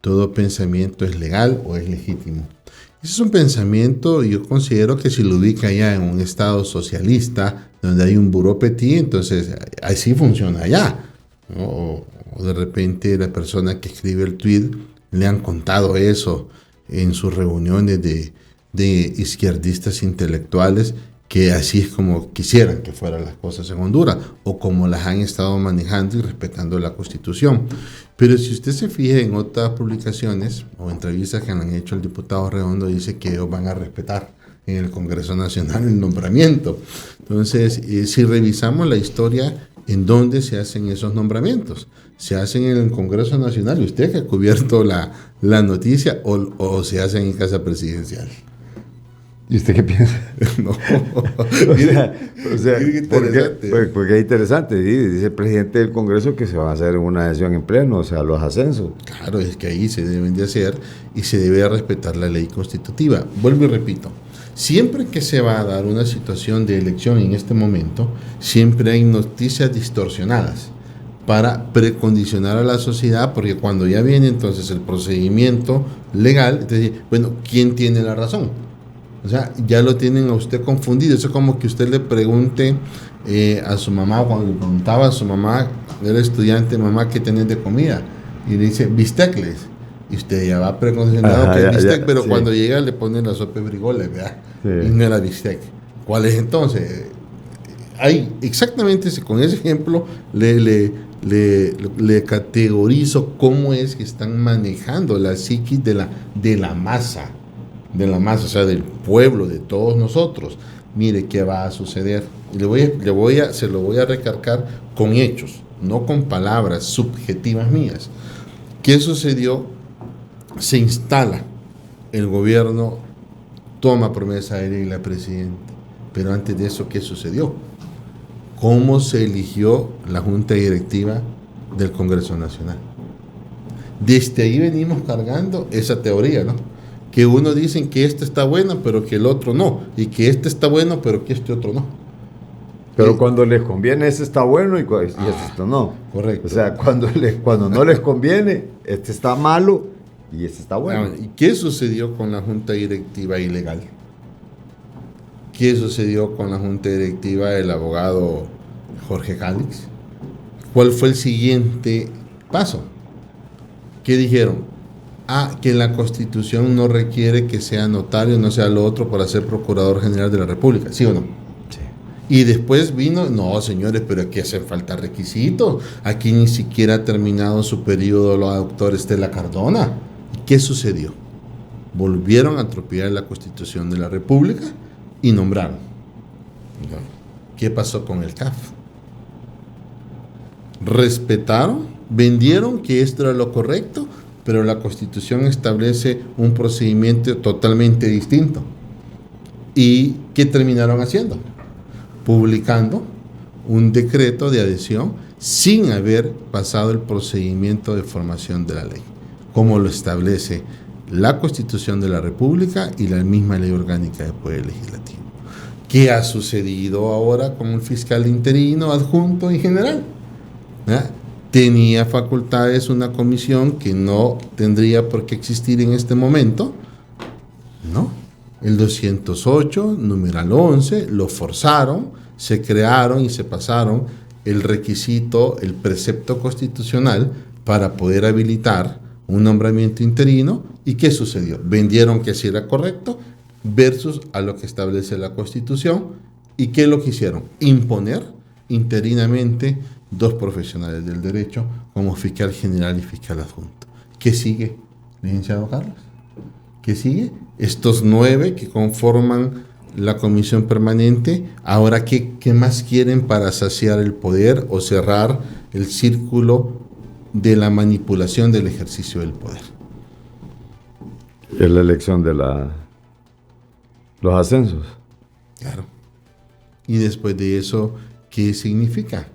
todo pensamiento es legal o es legítimo. Ese es un pensamiento, yo considero que si lo ubica ya en un estado socialista, donde hay un buró petit, entonces así funciona allá, ¿no? O de repente la persona que escribe el tweet le han contado eso en sus reuniones de izquierdistas intelectuales, que así es como quisieran que fueran las cosas en Honduras, o como las han estado manejando y respetando la Constitución. Pero si usted se fija en otras publicaciones o entrevistas que le han hecho al diputado Redondo, dice que ellos van a respetar en el Congreso Nacional el nombramiento. Entonces, si revisamos la historia, ¿en dónde se hacen esos nombramientos? ¿Se hacen en el Congreso Nacional? ¿Usted que ha cubierto la noticia o se hacen en Casa Presidencial? ¿Y usted qué piensa? No. o sea porque es interesante. Dice el presidente del Congreso que se va a hacer una sesión en pleno, o sea, los ascensos. Claro, es que ahí se deben de hacer y se debe respetar la ley constitutiva. Vuelvo y repito, siempre que se va a dar una situación de elección en este momento, siempre hay noticias distorsionadas para precondicionar a la sociedad, porque cuando ya viene entonces el procedimiento legal, entonces, bueno, ¿quién tiene la razón? O sea, ya lo tienen a usted confundido. Eso es como que usted le pregunte a su mamá, cuando le preguntaba a su mamá, era estudiante, mamá, ¿qué tenés de comida? Y le dice, bistecles. Y usted ya va precondicionado que es bistec, pero sí. Cuando llega le ponen la sopa de frijoles, ¿verdad? Sí. Y no era bistec. ¿Cuál es entonces? Hay exactamente con ese ejemplo le categorizo cómo es que están manejando la psiquis de la masa. O sea, del pueblo, de todos nosotros. Mire qué va a suceder. Y se lo voy a recargar con hechos, no con palabras subjetivas mías. ¿Qué sucedió? Se instala el gobierno, toma promesa de ley la presidenta. Pero antes de eso, ¿qué sucedió? ¿Cómo se eligió la junta directiva del Congreso Nacional? Desde ahí venimos cargando esa teoría, ¿no? Que uno dicen que este está bueno, pero que el otro no. Y que este está bueno, pero que este otro no. Pero cuando les conviene, ese está bueno y este no. Correcto. O sea, cuando no les conviene, este está malo y este está bueno. ¿Y qué sucedió con la junta directiva ilegal? ¿Qué sucedió con la junta directiva del abogado Jorge Calix? ¿Cuál fue el siguiente paso? ¿Qué dijeron? Que la Constitución no requiere que sea notario, no sea lo otro para ser Procurador General de la República, ¿sí o no? Sí. Y después vino, no señores, pero aquí hacen falta requisitos, aquí ni siquiera ha terminado su periodo la doctora Estela Cardona. ¿Qué sucedió? Volvieron a atropellar la Constitución de la República y nombraron. ¿Qué pasó con el CAF? Respetaron, vendieron que esto era lo correcto, pero la Constitución establece un procedimiento totalmente distinto. ¿Y qué terminaron haciendo? Publicando un decreto de adhesión sin haber pasado el procedimiento de formación de la ley, como lo establece la Constitución de la República y la misma Ley Orgánica del Poder Legislativo. ¿Qué ha sucedido ahora con el fiscal interino, adjunto y general? Tenía facultades una comisión que no tendría por qué existir en este momento, ¿no? El 208, numeral 11, lo forzaron, se crearon y se pasaron el requisito, el precepto constitucional para poder habilitar un nombramiento interino. ¿Y qué sucedió? Vendieron que así era correcto versus a lo que establece la Constitución. ¿Y qué es lo que hicieron? Imponer interinamente 2 profesionales del derecho como fiscal general y fiscal adjunto. ¿Qué sigue, licenciado Carlos? ¿Qué sigue? Estos 9 que conforman la comisión permanente, ahora ¿qué más quieren para saciar el poder o cerrar el círculo de la manipulación del ejercicio del poder? Es la elección de los ascensos. Claro. Y después de eso, ¿qué significa?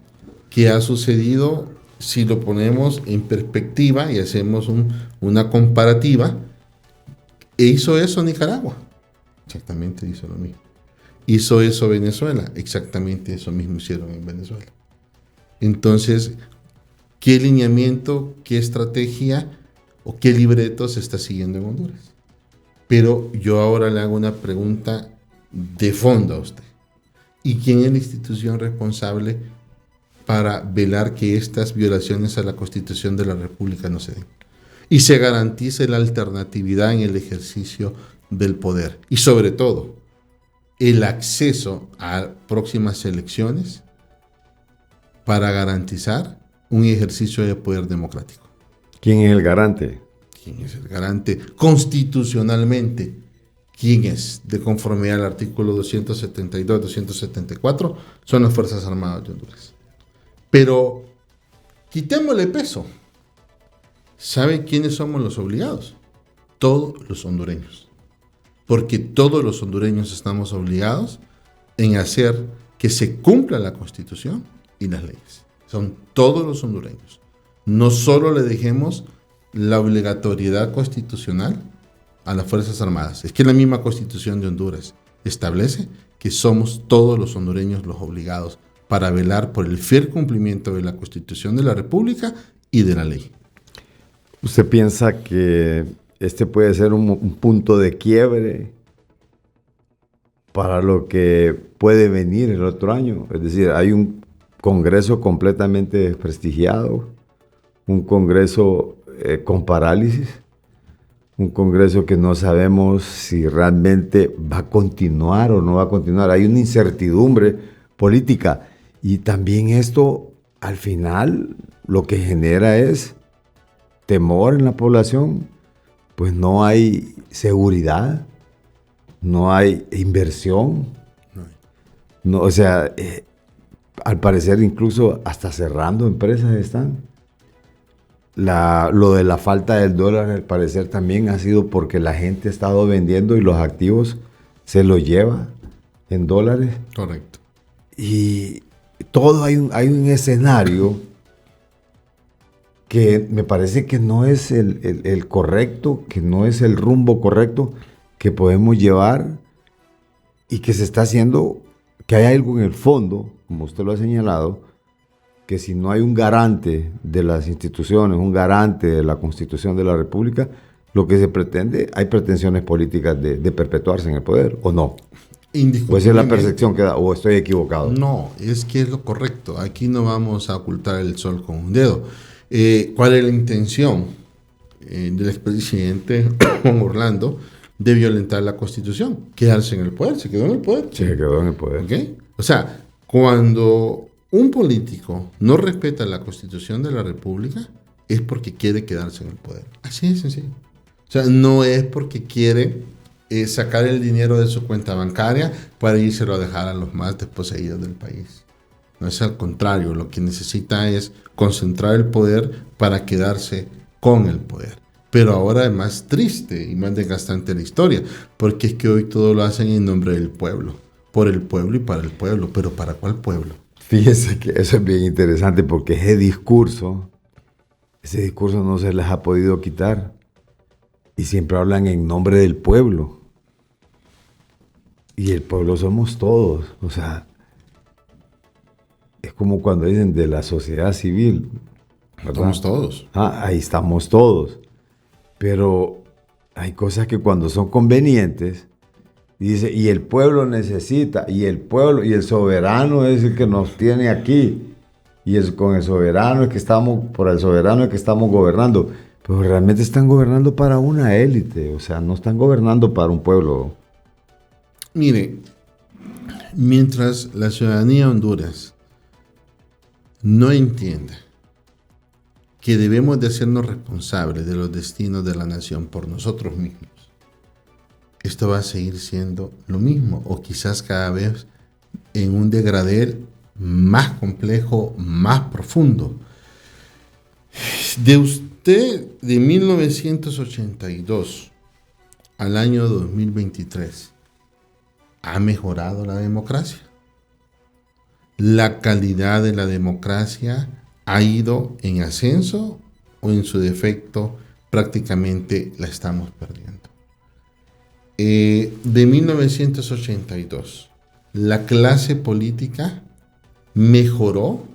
¿Qué ha sucedido si lo ponemos en perspectiva y hacemos una comparativa? ¿Hizo eso Nicaragua? Exactamente hizo lo mismo. ¿Hizo eso Venezuela? Exactamente eso mismo hicieron en Venezuela. Entonces, ¿qué lineamiento, qué estrategia o qué libreto se está siguiendo en Honduras. Pero yo ahora le hago una pregunta de fondo a usted. ¿Y quién es la institución responsable para velar que estas violaciones a la Constitución de la República no se den? Y se garantice la alternatividad en el ejercicio del poder. Y sobre todo, el acceso a próximas elecciones para garantizar un ejercicio de poder democrático. ¿Quién es el garante? ¿Quién es el garante constitucionalmente? ¿Quién es? De conformidad al artículo 272, 274, son las Fuerzas Armadas de Honduras. Pero quitémosle peso. ¿Sabe quiénes somos los obligados? Todos los hondureños. Porque todos los hondureños estamos obligados en hacer que se cumpla la Constitución y las leyes. Son todos los hondureños. No solo le dejemos la obligatoriedad constitucional a las Fuerzas Armadas. Es que la misma Constitución de Honduras establece que somos todos los hondureños los obligados para velar por el fiel cumplimiento de la Constitución de la República y de la ley. ¿Usted piensa que este puede ser un punto de quiebre para lo que puede venir el otro año? Es decir, hay un Congreso completamente desprestigiado, un Congreso con parálisis, un Congreso que no sabemos si realmente va a continuar o no va a continuar. Hay una incertidumbre política y también esto al final lo que genera es temor en la población, pues no hay seguridad, no hay inversión, no, o sea, al parecer incluso hasta cerrando empresas están. Lo de la falta del dólar al parecer también ha sido porque la gente ha estado vendiendo y los activos se los lleva en dólares. Correcto. Y todo hay un escenario que me parece que no es el correcto, que no es el rumbo correcto que podemos llevar y que se está haciendo, que hay algo en el fondo, como usted lo ha señalado, que si no hay un garante de las instituciones, un garante de la Constitución de la República, lo que se pretende, hay pretensiones políticas de perpetuarse en el poder, ¿o no? ¿O esa es la percepción que da, o estoy equivocado? No, es que es lo correcto. Aquí no vamos a ocultar el sol con un dedo. ¿Cuál es la intención del expresidente Juan Orlando de violentar la Constitución? Quedarse en el poder. ¿Se quedó en el poder? Se quedó en el poder. ¿Okay? O sea, cuando un político no respeta la Constitución de la República, es porque quiere quedarse en el poder. Así de sencillo. O sea, no es porque quiere sacar el dinero de su cuenta bancaria para írselo a dejar a los más desposeídos del país. No es al contrario, lo que necesita es concentrar el poder para quedarse con el poder. Pero ahora es más triste y más desgastante la historia, porque es que hoy todo lo hacen en nombre del pueblo, por el pueblo y para el pueblo. ¿Pero para cuál pueblo? Fíjese que eso es bien interesante porque ese discurso no se les ha podido quitar y siempre hablan en nombre del pueblo. Y el pueblo somos todos, o sea, es como cuando dicen de la sociedad civil, ¿verdad? Estamos todos. Ahí estamos todos, pero hay cosas que cuando son convenientes, dice, y el pueblo necesita, y el pueblo, y el soberano es el que nos tiene aquí, y con el soberano es que estamos, por el soberano es que estamos gobernando, pero realmente están gobernando para una élite, o sea, no están gobernando para un pueblo. Mire, mientras la ciudadanía de Honduras no entienda que debemos de hacernos responsables de los destinos de la nación por nosotros mismos, esto va a seguir siendo lo mismo, o quizás cada vez en un degradé más complejo, más profundo. De 1982 al año 2023, ¿ha mejorado la democracia? ¿La calidad de la democracia ha ido en ascenso o en su defecto prácticamente la estamos perdiendo? De 1982, ¿la clase política mejoró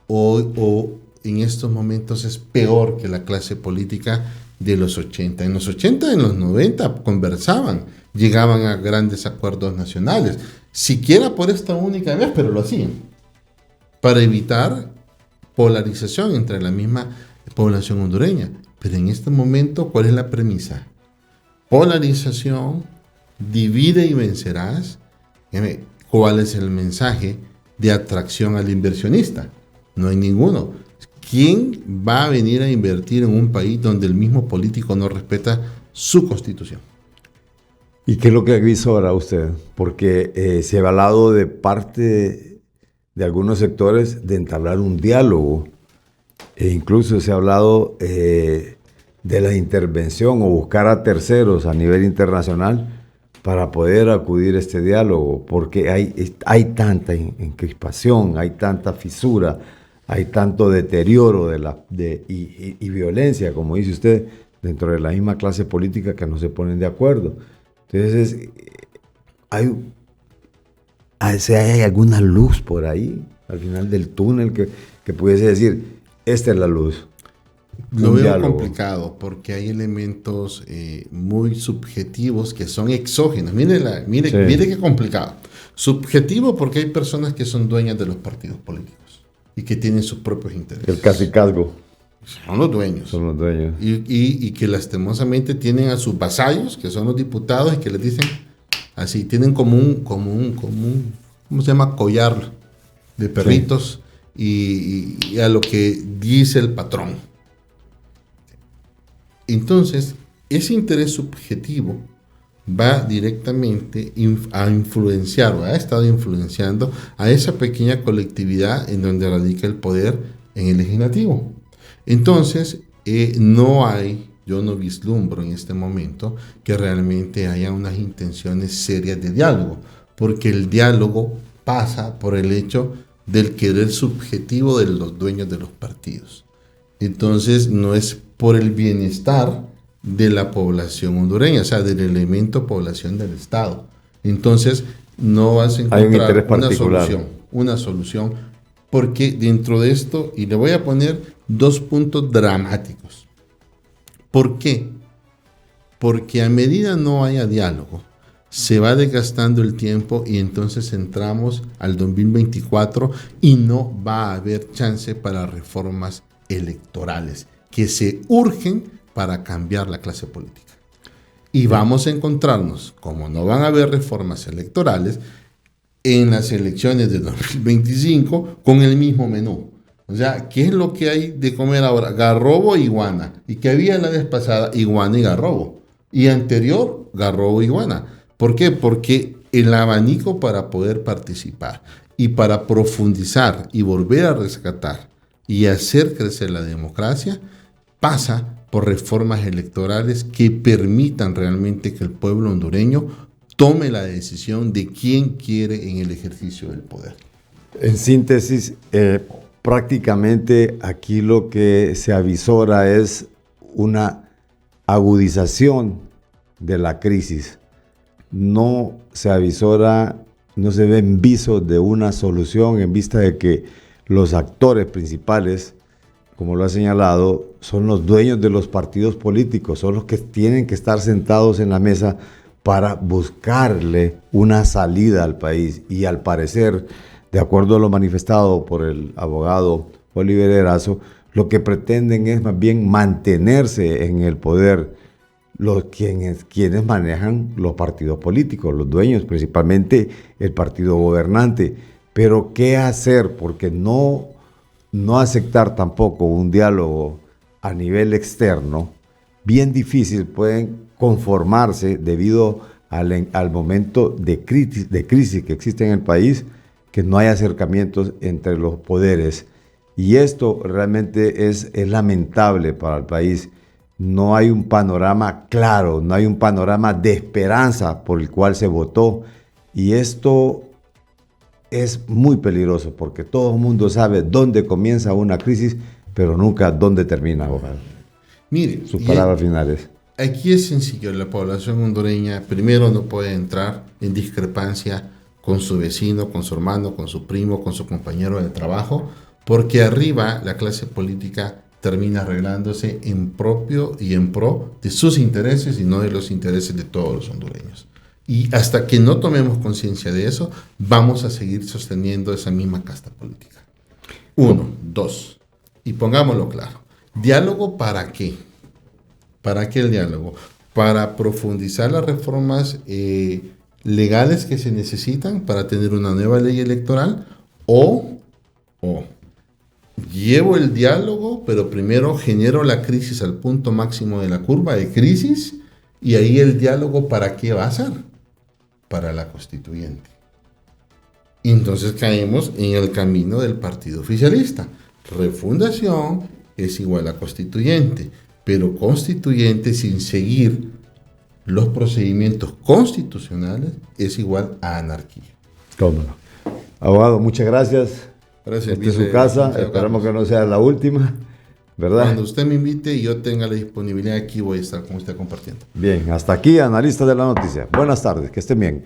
o en estos momentos es peor que la clase política de los 80. En los 80, en los 90 conversaban, llegaban a grandes acuerdos nacionales, siquiera por esta única vez, pero lo hacían, para evitar polarización entre la misma población hondureña. Pero en este momento, ¿cuál es la premisa? Polarización, divide y vencerás. ¿Cuál es el mensaje de atracción al inversionista? No hay ninguno. ¿Quién va a venir a invertir en un país donde el mismo político no respeta su constitución? ¿Y qué es lo que avisora usted? Porque se ha hablado de parte de algunos sectores de entablar un diálogo, e incluso se ha hablado de la intervención o buscar a terceros a nivel internacional para poder acudir a este diálogo, porque hay tanta encrispación, hay tanta fisura, hay tanto deterioro y violencia, como dice usted, dentro de la misma clase política, que no se ponen de acuerdo. Entonces, ¿hay alguna luz por ahí, al final del túnel, que pudiese decir, esta es la luz? Lo veo complicado, porque hay elementos muy subjetivos que son exógenos. Mire qué complicado. Subjetivo porque hay personas que son dueñas de los partidos políticos y que tienen sus propios intereses. El cacicazgo. Son los dueños. Son los dueños. Y que lastimosamente tienen a sus vasallos, que son los diputados, y que les dicen así, tienen como un ¿cómo se llama? Collar de perritos, sí. y a lo que dice el patrón. Entonces, ese interés subjetivo va directamente a influenciar, o ha estado influenciando a esa pequeña colectividad en donde radica el poder en el legislativo. Entonces, yo no vislumbro en este momento que realmente haya unas intenciones serias de diálogo, porque el diálogo pasa por el hecho del querer subjetivo de los dueños de los partidos. Entonces, no es por el bienestar de la población hondureña, o sea, del elemento población del Estado. Entonces, no vas a encontrar una solución, porque dentro de esto, y le voy a poner 2 puntos dramáticos. ¿Por qué? Porque a medida no haya diálogo, se va desgastando el tiempo y entonces entramos al 2024 y no va a haber chance para reformas electorales que se urgen para cambiar la clase política. Y vamos a encontrarnos, como no van a haber reformas electorales, en las elecciones de 2025 con el mismo menú. O sea, ¿qué es lo que hay de comer ahora? Garrobo e iguana. ¿Y qué había la vez pasada? Iguana y garrobo. Y anterior, garrobo e iguana. ¿Por qué? Porque el abanico para poder participar y para profundizar y volver a rescatar y hacer crecer la democracia pasa por reformas electorales que permitan realmente que el pueblo hondureño tome la decisión de quién quiere en el ejercicio del poder. En síntesis, prácticamente aquí lo que se avisora es una agudización de la crisis. No se avisora, no se ven visos de una solución en vista de que los actores principales, como lo ha señalado, son los dueños de los partidos políticos, son los que tienen que estar sentados en la mesa para buscarle una salida al país. Y al parecer, de acuerdo a lo manifestado por el abogado Oliver Erazo, lo que pretenden es más bien mantenerse en el poder quienes manejan los partidos políticos, los dueños, principalmente el partido gobernante. Pero ¿qué hacer? Porque no aceptar tampoco un diálogo a nivel externo, bien difícil pueden conformarse debido al momento de crisis que existe en el país, que no hay acercamientos entre los poderes. Y esto realmente es lamentable para el país. No hay un panorama claro, no hay un panorama de esperanza por el cual se votó. Y esto es muy peligroso porque todo el mundo sabe dónde comienza una crisis, pero nunca dónde termina. Mire, sus palabras finales. Aquí es sencillo, la población hondureña primero no puede entrar en discrepancia con su vecino, con su hermano, con su primo, con su compañero de trabajo, porque arriba la clase política termina arreglándose en propio y en pro de sus intereses y no de los intereses de todos los hondureños. Y hasta que no tomemos conciencia de eso, vamos a seguir sosteniendo esa misma casta política. 1, 2, y pongámoslo claro, ¿diálogo para qué? ¿Para qué el diálogo? Para profundizar las reformas legales que se necesitan para tener una nueva ley electoral o llevo el diálogo, pero primero genero la crisis al punto máximo de la curva de crisis y ahí el diálogo ¿para qué va a ser? Para la constituyente. Y entonces caemos en el camino del partido oficialista. Refundación es igual a constituyente, pero constituyente sin seguir los procedimientos constitucionales es igual a anarquía. ¿Cómo no? Abogado, muchas gracias. Gracias. Esta es su casa, esperamos que no sea la última, ¿verdad? Cuando usted me invite y yo tenga la disponibilidad aquí, voy a estar con usted compartiendo. Bien, hasta aquí, Analistas de la Noticia. Buenas tardes, que estén bien.